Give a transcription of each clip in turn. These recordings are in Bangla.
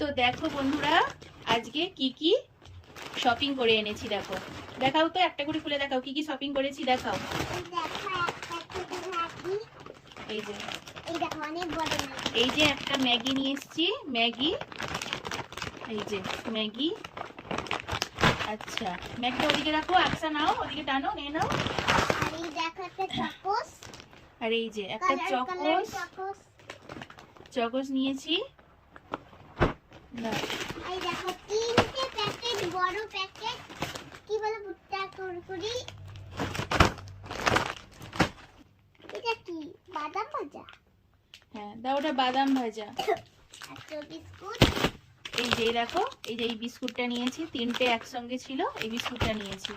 তো দেখো বন্ধুরা, আজকে কি কি শপিং করে এনেছি দেখো। দেখাও তো, একটা করে খুলে দেখাও কি কি শপিং করেছি দেখাও। এই যে এই যে একটা ম্যাগি নিয়ে এসেছি, ম্যাগি। এই যে ম্যাগি। আচ্ছা, ম্যাগিটা ওদিকে রাখো, আচ্ছা নাও, ওদিকে টানো, নিয়ে নাও। আর এই যে একটা চকোস, চকোস নিয়েছি। এই দেখো তিনটে প্যাকেট, বড় প্যাকেট। কি বলে ভুট্টা কুরকুরি। এটা কি বাদাম ভাজা? হ্যাঁ দাও, ওটা বাদাম ভাজা। একটা বিস্কুট। এই যে দেখো, এই যে এই বিস্কুটটা নিয়েছি, তিনটে একসঙ্গে ছিল, এই বিস্কুটটা নিয়েছি।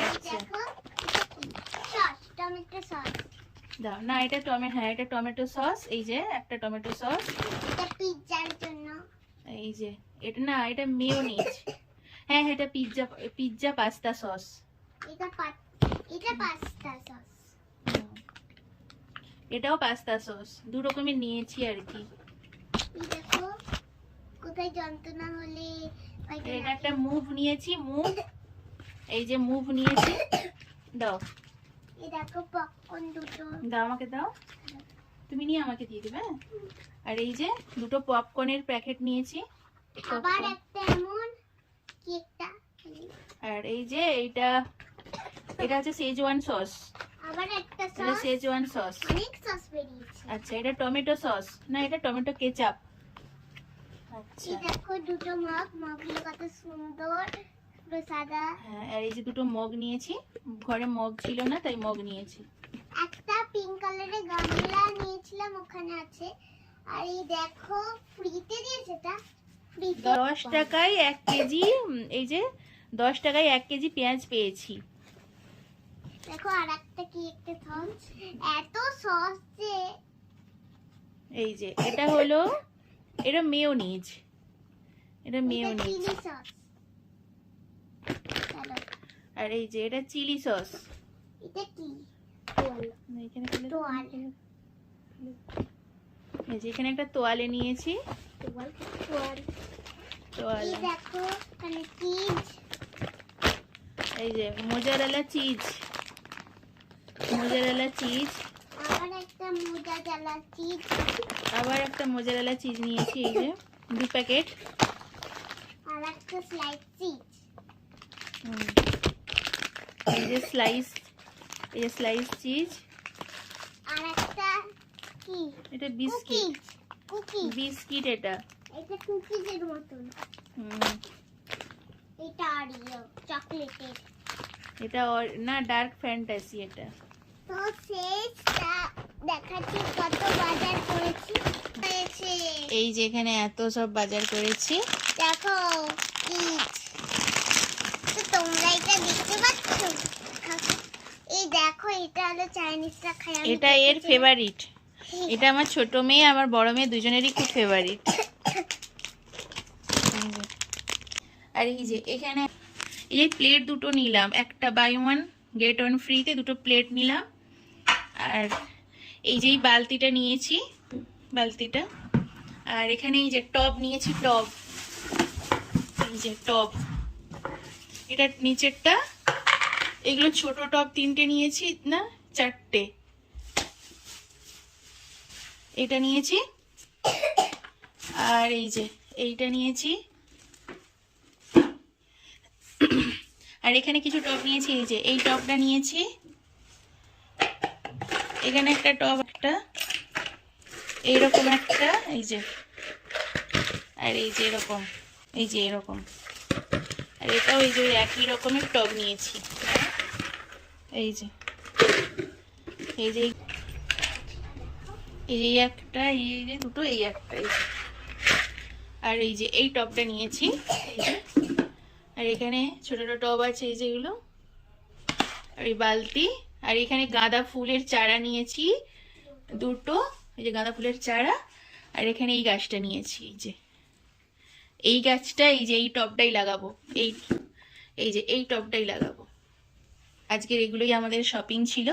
আচ্ছা দেখো সস, টমেটো সস। দাও না, এটা টমেটো, হ্যাঁ এটা টমেটো সস। এই যে একটা টমেটো সস। এটা পিৎজার জন্য। এই যে এটা না, এটা মেয়োনিজ। হ্যাঁ হ্যাঁ, এটা পিৎজা পাস্তা সস। এটা পাস্তা সস। এটাও পাস্তা সস, দু রকমের নিয়েছি আর কি। এই দেখো কোথায় যন্ত্রণা হলে এটা একটা মুভ নিয়েছি, মুভ। এই যে মুভ নিয়েছি, দাও। এই দেখো পপকর্ন দুটো। দাও আমাকে দাও, তুমি নিয়ে আমাকে দিয়ে দিবে। আর এই যে দুটো পপকর্নের প্যাকেট নিয়েছি। আবার একটা এমন কি একটা। আর এই যে এটা হচ্ছে সেজওয়ান সস। আবার একটা এটা সস। সেজওয়ান সস। অনেক সস বেরিয়েছে। আচ্ছা, এটা টমেটো সস, না এটা টমেটো কেচাপ। আচ্ছা এই দেখো দুটো মগগুলো কত সুন্দর, পুরো সাদা। হ্যাঁ, আর এই যে দুটো মগ নিয়েছি, ঘরে মগ ছিল না তাই মগ নিয়েছি। একটা পিঙ্ক কালারের গামলা নিয়েছিলাম, ওখানে আছে। আর এই দেখো ফ্রিতে দিয়েছে, এটা ফ্রিতে 10 টাকায় 1 কেজি। এই যে 10 টাকায় 1 কেজি পেঁয়াজ পেয়েছি। দেখো আর একটা কি একটা সস, এত সস যে। এই যে এটা হলো, এটা মেয়োনিজ, এটা এটা মেয়োনিজ। Chilli sauce. চলো আর এই যে এটা চিলি সস। এটা কি এখানে ফেলে দাও। তোয়াল। এই যে এখানে একটা তোয়ালে নিয়েছি, তোয়াল। তোয়ালে। এই দেখো এখানে চিজ। এই যে মোজারেলা চিজ, মোজারেলা চিজ। আবার একটা মোজারেলা চিজ। আবার একটা মোজারেলা চিজ নিয়েছি, এই যে 2 প্যাকেট। আর একটা স্লাইস চিজ। এই যে স্লাইস, এই যে স্লাইস চিজ। আর একটা কি এটা বিস্কিট, কুকিজ। বিস্কিট এটা। এটা কুকিজের মতন। এটা অরিও চকলেটের। এটা না, ডার্ক ফ্যান্টাসি এটা। তো শেষটা দেখাচ্ছি কত বাজার করেছি। এই যে এখানে এত সব বাজার করেছি। দেখো চিজ, তো তোমরা এটা দেখতে পাচ্ছ? এই দেখো এটা হলো চাইনিজরা খায়। এটা এর ফেভারিট। এটা আমার ছোট মেয়ে, আমার বড় মেয়ে দুজনেরই খুব ফেভারিট। আর এই যে এখানে এই প্লেট দুটো নিলাম, একটা বাই 1 গেট 1 ফ্রিতে দুটো প্লেট নিলাম। আর এই যে এই বালতিটা নিয়েছি, বালতিটা। আর এখানে এই যে টব নিয়েছি, টব। এই যে টব, এটা নিচেরটা। এগুলো ছোট টব 3টে নিয়েছি, না 4টে। এটা নিয়েছি। আর এই যে এইটা নিয়েছি। আর এখানে কিছু টব নিয়েছি, এই যে এই টবটা নিয়েছি। এখানে একটা টব, একটা এইরকম একটা, এই যে। আর এই যে এরকম, এই যে এরকম। আর এটাও এই যে একই রকমের টব নিয়েছি। এই যে এই যে এই যে একটা, এই যে দুটো, এই একটা, এই যে। আর এই যে এই টবটা নিয়েছি, এই যে। আর এখানে ছোট ছোট টব আছে, এই যেগুলো। আর এই বালতি। আর এখানে গাঁদা ফুলের চারা নিয়েছি দুটো, এই যে গাঁদা ফুলের চারা। আর এখানে এই গাছটা নিয়েছি, এই যে এই গাছটা, এই যে এই টবটাই লাগাবো, এই যে এই টবটাই লাগাবো। আজকের এগুলোই আমাদের শপিং ছিল।